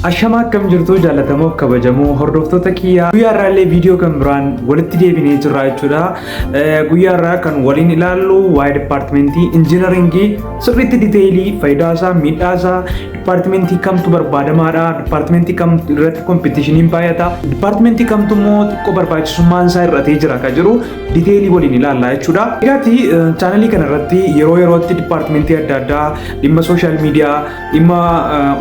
Ashama akkam jirtu jaallatamoo kabajamoo hordoftoota kiyyaa guyyaa irraallee viidiyoo kan biraan walitti deebinee jirra jechuudha. Guyyaa irraa kan waliin ilaallu waa'ee dipaartimentii injiinaringii sirriitti diteelii faayidaasaa midhaasaa dipaartimentii kamtu barbaadamaadha, dipaartimentii kam irratti kompetiishiniin baay'ata, dipaartimentii kamtu immoo xiqqoo barbaachisummaan isaa irratee jira kan jiru diteelii waliin ilaalla jechuudha. Egaati chaanalii kana irratti yeroo yerootti dipaartimentii adda addaa dhimma sooshaal miidiyaa, dhimma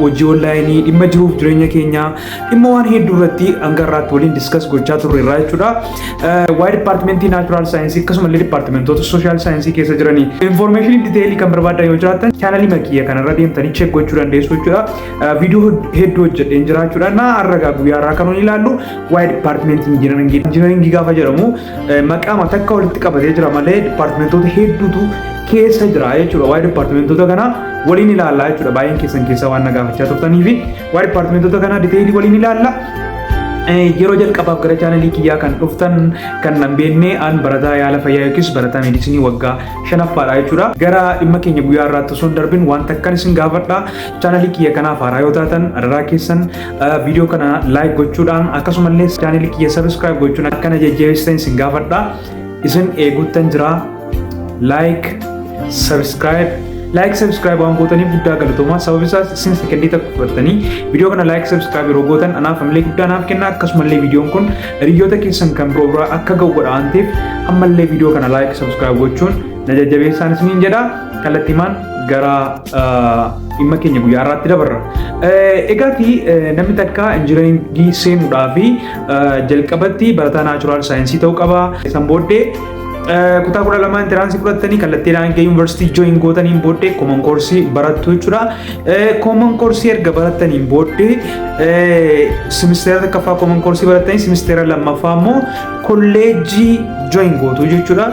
hojii onlaayinii, dhimma jiruuf jireenya keenya dhimma waan hedduu irratti hanga irraatti waliin diskas gochaa turreerra jechuudha. Waa'ee dipaartimentii naachuraal saayinsii akkasumallee dipaartimentoota sooshaal saayinsii keessa jiranii infoormeeshinii diteelii kan barbaadan yoo jiraatan chaanalii makiyya kanarra deemtanii cheek gochuu dandeessu jechuudha. Viidiyoo hedduu hojjedheen jira jechuudha. Na arragaa guyyaa irraa kan ilaallu waa'ee dipaartimentii injiinaringii. Injiinaringii gaafa jedhamu maqaa takka walitti qabatee jira malee dipaartimentoota hedduutu keessa jira jechuudha. Waa'ee dipaartimentoota kana waliin ilaalla jechuudha. Baay'een keessan keessa waan nagaafachaa turtanii fi waa'ee dipaartimentoota kana diteelii waliin ilaalla. Yeroo jalqabaaf gara chaanalii kiyyaa kan dhuftan kan nan beekne aan barataa yaala fayyaa yookiis barataa meedisinii waggaa 5ffaadha jechuudha. Gara dhimma keenya guyyaa irraatti osoo hin darbin waan takkan isin gaafadha. Chaanalii kiyya kanaaf haaraa yoo taatan adaraa keessan viidiyoo kana laayik gochuudhaan akkasumallee chaanalii kiyya sabiskiraayib gochuun akkana jajjabeessitan isin gaafadha. Isin eeguttan jira. Laayik subscribe waan gootaniif guddaa galatoomaa. Sababni isaas isin sekendii takka fudhattanii viidiyoo kana laayik subscribe yeroo gootan anaaf ammallee guddaa naaf kenna. Akkasumallee viidiyoon kun hiriyoota keessan kan biroo biraa akka ga'u godha waan ta'eef ammallee viidiyoo kana laayik subscribe gochuun na jajjabeessaan isiniin jedha. Kallattiimaan gara dhimma keenya guyyaa irraatti dabarra. Egaati namni takka injiinaringii seenuudhaaf jalqabatti barataa naachuraal saayinsii ta'uu qaba. San booddee kutaa 12 interansii fudhattanii kallattiidhaan gahee yuunivarsiitii jooyin gootaniin booddee kooman koorsii barattu jechuudha. Kooman koorsii erga barattaniin booddee simisteera takkaffaa kooman koorsii barattanii simisteera lammaffaa immoo kolleejjii jooyin gootu jechuudha.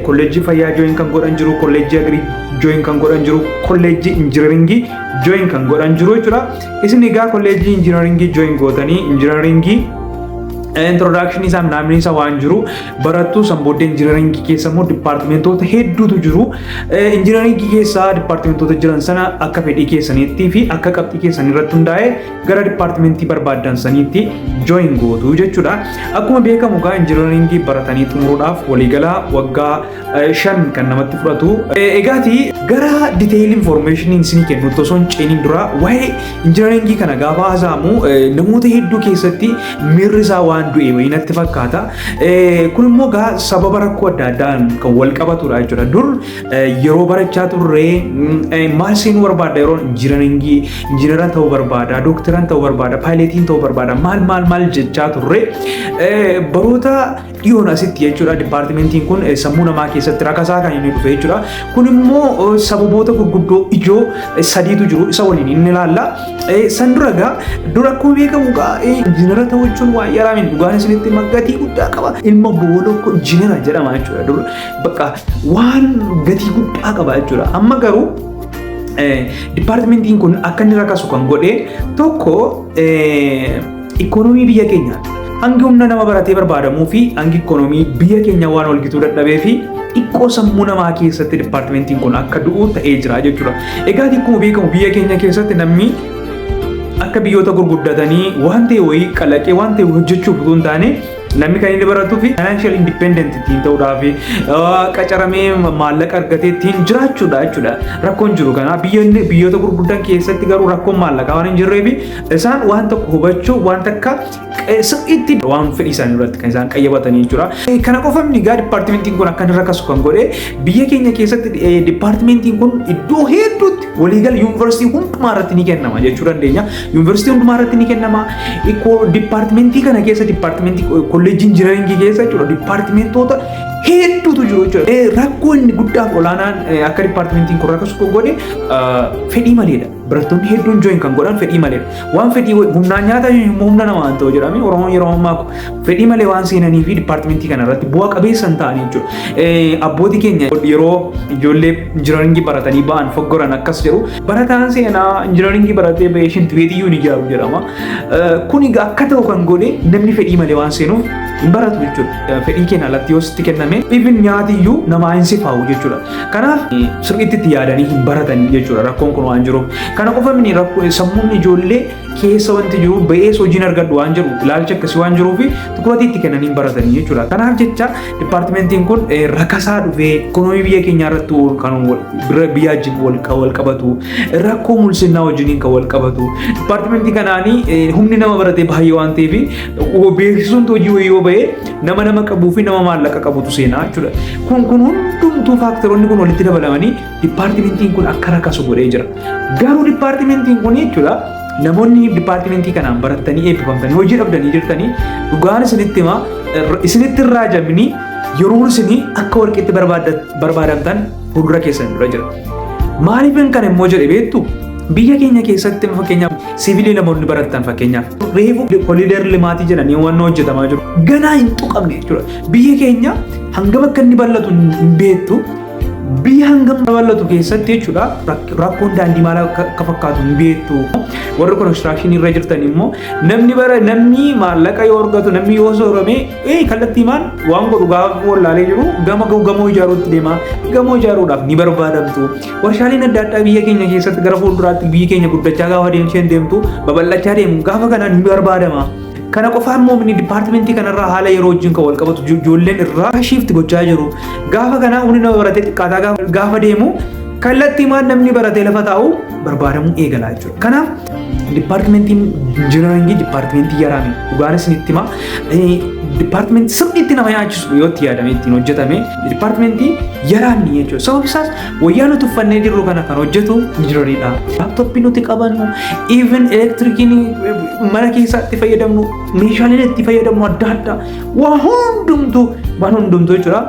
Kolleejjii fayyaa jooyin kan godhan jiru, kolleejjii agrii jooyin kan godhan jiru, kolleejjii injiinaringii jooyin kan godhan jiru jechuudha. Isin egaa kolleejjii injiinaringii jooyin gootanii injiinaringii introduction isaa naamni isaa waan jiru barattu san booddee injiinaringii keessa immoo dipaartimentoota hedduutu jiru. Injiinaringii keessa dipaartimentoota jiran sana akka fedhii keessaniitti fi akka qabxii keessanii irratti hundaa'ee gara dipaartimentii barbaadan saniitti jooyin gootu jechuudha. Akkuma beekamu gaa injiinaringii baratanii xumuruudhaaf waliigalaa waggaa 5 kan namatti fudhatu. Egaati gara diteeyil infoormeeshinii isinii kennu osoo hin ceeniin dura waa'ee injiinaringii kana gaafa haasa'amu namoota hedduu keessatti miirri isaa waan du'e wayii natti fakkaata. Kun immoo gaa sababa rakkoo adda addaan kan wal qabatudha jechuudha. Dur yeroo barachaa turre maal seenuu barbaada yeroo injiinaringii injiinara ta'uu barbaada, dooktaran ta'uu barbaada, paayileetiin ta'uu barbaada, maal jechaa turre baroota dhiyoon asitti jechuudha. Dipaartimentiin kun sammuu namaa keessatti rakasaa kan inni dhufe jechuudha. Kun immoo sababoota gurguddoo ijoo sadiitu jiru. Isa waliin inni ilaalla. San dura akkuma beekamu gaa injiinara ta'uu jechuun waa yaraamin dhugaan isinitti gatii guddaa qaba. Ilma boolokko injiinara jedhama jechuudha. Dur bakka waan gatii guddaa qaba jechuudha. Amma garuu dipaartimentiin kun akka inni rakasu kan godhe tokko ikoonoomii biyya keenyaati. Hangi humna nama baratee barbaadamuu fi hangi ikoonoomii biyya keenya waan walgituu dadhabee fi xiqqoo sammuu namaa keessatti dipaartimentiin kun akka du'u ta'ee jira jechuudha. Egaa akkuma beekamu biyya keenya keessatti namni akka biyyoota gurguddatanii waan ta'e wayii kalaqee waan ta'e hojjechuuf utuu hin taane namni kan inni baratuu fi financial independent ittiin ta'uudhaaf qacaramee maallaqa argatee ittiin jiraachuudha jechuudha. Rakkoon jiru kana biyyoota gurguddan keessatti garuu rakkoon maallaqaa waan hin jirreef isaan waan tokko hubachuu waan takka sirriitti waan fedhii isaanii irratti kan isaan qayyabatanii jechuudha. Kana qofa miti gaa dipaartimentiin kun akka inni rakasu kan godhe biyya keenya keessatti dipaartimentiin kun iddoo hedduutti waliigala yuunivarsiitii hundumaa irratti ni kennama jechuu dandeenya. Yuunivarsiitii hundumaa irratti ni kennama. Dipaartimentii kana keessa dipaartimentii kolleejjii injiinaringii keessa jechuudha. Dipaartimentoota hedduutu jiru jechuudha. Rakkoo inni guddaaf olaanaan akka dipaartimentiin kun rakasu kan godhe fedhii maleedha. Barattoonni hedduun jooyin kan godhan fedhii maleedha. Waan fedhii humnaan nyaata humna namaa hin ta'u jedhame Oromoon yeroo ammaa fedhii malee waan seenanii fi dipaartimentii kana irratti bu'aa qabeessan ta'anii jechuudha. Abbootii keenya yeroo ijoollee injiinaringii baratanii ba'an foggoran akkas jedhu barataan seenaa injiinaringii baratee ba'ee shintibeetiyyuu ni ijaaru jedhama. Kun akka ta'u kan godhe namni fedhii malee waan seenuuf hin baratu jechuudha. Fedhii keenya alatti yoo sitti kenname even nyaatiyyuu nama hin sifaa'u jechuudha. Kanaaf sirriitti itti yaadanii hin baratanii jechuudha rakkoon kun waan jiruuf. Kana qofa miti rakkoo sammuun ijoollee keessa wanti jiru ba'ees hojiin argadhu waan jiru ilaalcha akkasii waan jiruu fi tukuraatii itti kennanii hin baratanii jechuudha. Kanaaf jecha dipaartimentiin kun rakkasaa dhufee ikoonoomii biyya keenyaa irratti kan biyya wajjin wal qabatu rakkoo mul'isnaa wajjiniin kan wal qabatu dipaartimentii kanaanii humni nama baratee baay'ee waan ta'eef beeksisuun hojii yoo ba'e nama qabuu fi nama maallaqa qabutu seenaa jechuudha. Kun hundumtuu faaktaroonni kun walitti dabalamanii dipaartimentiin kun akka rakkasu godhee jira. Garuu dipaartimentiin kun jechuudha namoonni dipaartimentii kanaan baratanii eebbifamtanii hojii dhabdanii jirtanii dhugaan isinitti irraa jabinii yeroo isinii akka warqeetti barbaadamtan fuuldura keessan dura jira. Maaliif kan immoo jedhe beektu biyya keenya keessatti fakkeenyaaf siviilii namoonni baratan fakkeenyaaf reefu koliider limaatii jedhanii waan hojjetamaa jiru ganaa hin tuqamne jechuudha. Biyya keenya hangam akka inni bal'atu hin beektu. Biyya hangam bal'atu keessatti jechuudha rakkoon daandii maal akka fakkaatu hin beektu. Warri konistirakshinii irra jirtan immoo namni maallaqa yoo argatu namni yoo soorame kallattii maan waan godhu gaafa wallaalee jiru gamoo ijaaruutti deema. Gamoo ijaaruudhaaf ni barbaadamtu. Warshaaleen adda addaa biyya keenya keessatti gara fuulduraatti biyyi keenya guddachaa gaafa deemsheen deemtu babal'achaa deemu gaafa kanaan ni barbaadama. Kana qofaan immoo mini dipaartimentii kanarraa haala yeroo wajjin kan wal qabatu ijoolleen irraa shiifti gochaa jiru. Gaafa kanaa humni nama baratee xiqqaataa gaafa deemu kallattii maan namni baratee lafa taa'u barbaadamuu eegalaa jechuudha. Kanaaf dipaartimentiin injiinaringii dipaartimentii yaraame dhugaan isinitti himaa dipaartimentii sirriitti nama yaachisu yoo itti yaadame ittiin hojjetame dipaartimentii yaraamni jechuudha. Sababni isaas wayyaa nuti uffannee jirru kana kan hojjetu injiinariidha. Laaptooppii nuti qabannu even elektirikiin mana keessatti fayyadamnu meeshaaleen itti fayyadamnu adda addaa waan hundumtuu jechuudha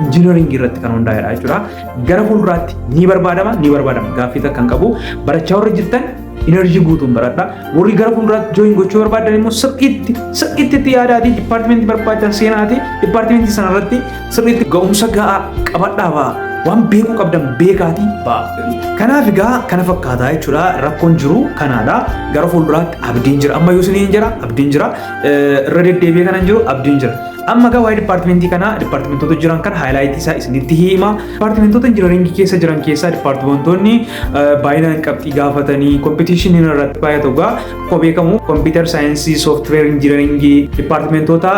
injiinaringii irratti kan hundaa'edha jechuudha. Gara fuulduraatti ni barbaadama gaaffii takka kan qabu barachaa warra jirtan enerjii guutuun baradha. Warri gara fuulduraatti jooyin gochuu barbaadan immoo sirriitti yaadaatii dipaartimentii barbaadan seenaatii dipaartimentii sanarratti sirriitti ga'umsa ga'aa qabadhaa waan beekuu qabdan beekaatii ba'a. Kanaaf egaa kana fakkaataa jechuudha rakkoon jiru kanaadha. Gara fuulduraatti abdiin jira ammayyuu isiniin jira abdiin jira irra deddeebi'ee kanan jiru abdiin jira. Amma egaa waa'ee dipaartimentii kanaa dipaartimentoota jiran kan haayilaayitii isaa isinitti hima. Dipaartimentoota injiinaringii keessa jiran keessaa dipaartimentoonni baay'inaan qabxii gaafatanii kompiitiishiniin irratti baay'atu egaa akkuma beekamu kompiitar saayinsii sooftiweer injiinaringii dipaartimentoota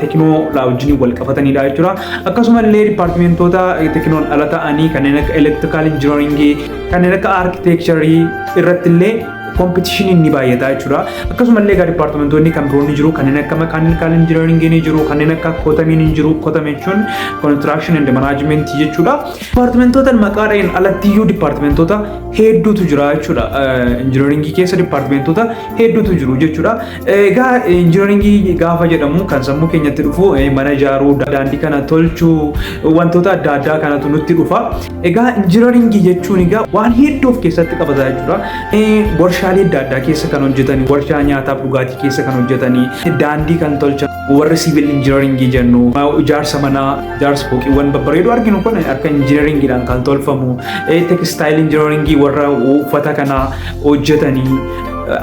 teekinoolaa wajjin wal qabatanidha jechuudha. Akkasumallee dipaartimentoota teekinoon ala ta'anii kanneen akka elektirikaal injiinaringii kanneen akka aarkiteekcharii irratti illee kompetiishiniin ni baay'ata jechuudha. Akkasumallee egaa dipaartimentoonni kan biroon ni jiru kanneen akka makaanikaal injiinaringii ni jiru kanneen akka kootamiin ni jiru kootame jechuun konistirakshin and manaajimentii jechuudha. Dipaartimentoota maqaadhaan alattiyyuu dipaartimentoota hedduutu jira jechuudha. Injiinaringii keessa dipaartimentoota hedduutu jiru jechuudha. Egaa injiinaringii gaafa jedhamu kan sammuu keenyatti dhufu mana ijaaruu daandii kana tolchuu wantoota adda addaa kanatu nutti dhufa. Egaa injiinaringii jechuun egaa waan hedduu of keessatti qabata jechuudha. Warshaalee adda addaa keessa kan hojjetanii warshaa nyaataaf dhugaatii keessa kan hojjetanii daandii kan tolchan warra siivil injiinaringii jennu ijaarsa manaa ijaarsa fooqiiwwan babbareedoo arginu kun akka injiinaringiidhaan kan tolfamu teekstaayil injiinaringii warra uffata kana hojjetanii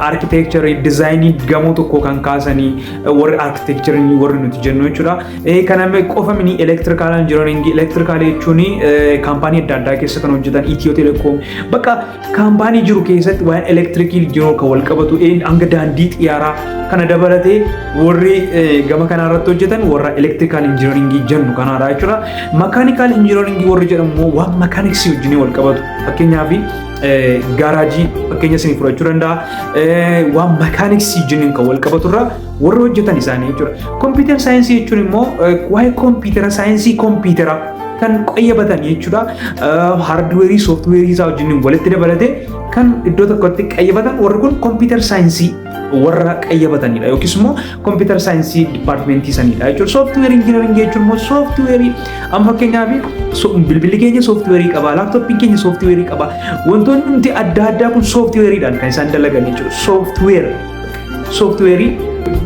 architecture dizaayinii gamoo tokko kan kaasanii warri architecture warri nuti jennu jechuudha. Kana qofa mini electrical engineering electrical jechuun kaampaanii adda addaa keessa kan hojjetan Itiyoo Telekoom bakka kaampaanii jiru keessatti waan elektirikii jiru kan wal qabatu hanga daandii xiyyaaraa kana dabalatee warri gama kana irratti hojjetan warra electrical engineering jennu kanaadha jechuudha. Mechanical engineering warri jedhamu waan mechanics wajjin wal qabatu fakkeenyaaf gaaraajii fakkeenya isin fudhachuu danda'a waan mekaaniksii wajjin kan wal qabaturra warra hojjetan isaanii jechuudha. Kompiitar saayinsii jechuun immoo waa'ee kompiitara saayinsii kompiitara kan qayyabatan jechuudha. Haardweerii sooftiweerii isaa wajjin walitti dabalatee kan iddoo tokkotti qayyabatan warri kun kompiitar saayinsii warra qayyabatanidha yookiis immoo kompiitar saayinsii dipaartimentii sanidha jechuudha. Sooftiweerii injiinaringii jechuun immoo sooftiweerii amma fakkeenyaaf bilbilli keenya sooftiweerii qaba, laaptooppiin keenya sooftiweerii qaba. Wantoonni nuti adda addaa kun sooftiweeriidhaan kan isaan dalagan jechuudha. Sooftiweerii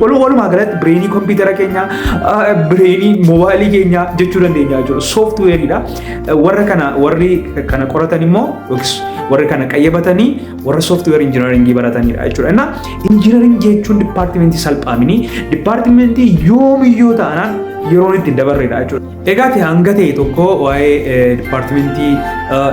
walumaa galatti bireenii kompiitara keenya bireenii moobaayilii keenya jechuu dandeenya jechuudha. Sooftiweeriidha. Warri kana qoratan immoo warra kana qayyabatanii warra software engineering baratanidha jechuudha. Inna engineering jechuun departmentii salphaamini departmentii yoomiyyuu ta'anaan yeroon itti dabarreedha jechuudha. Egaati hanga ta'e tokko waa'ee departmentii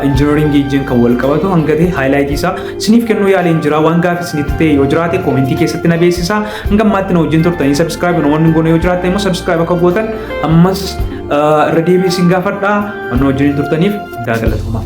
engineering wajjin kan wal qabatu hanga ta'e highlight isaa isiniif kennuu yaaleen jira. Waan gaaffii isinitti ta'e yoo jiraate commentii keessatti na beeksisa. Hanga ammaatti na wajjin turtanii subscribe namoonni goone yoo jiraate immoo subscribe akka gootan ammas irra deebiin isin gaafadha. Waan wajjin turtaniif galatoomaa.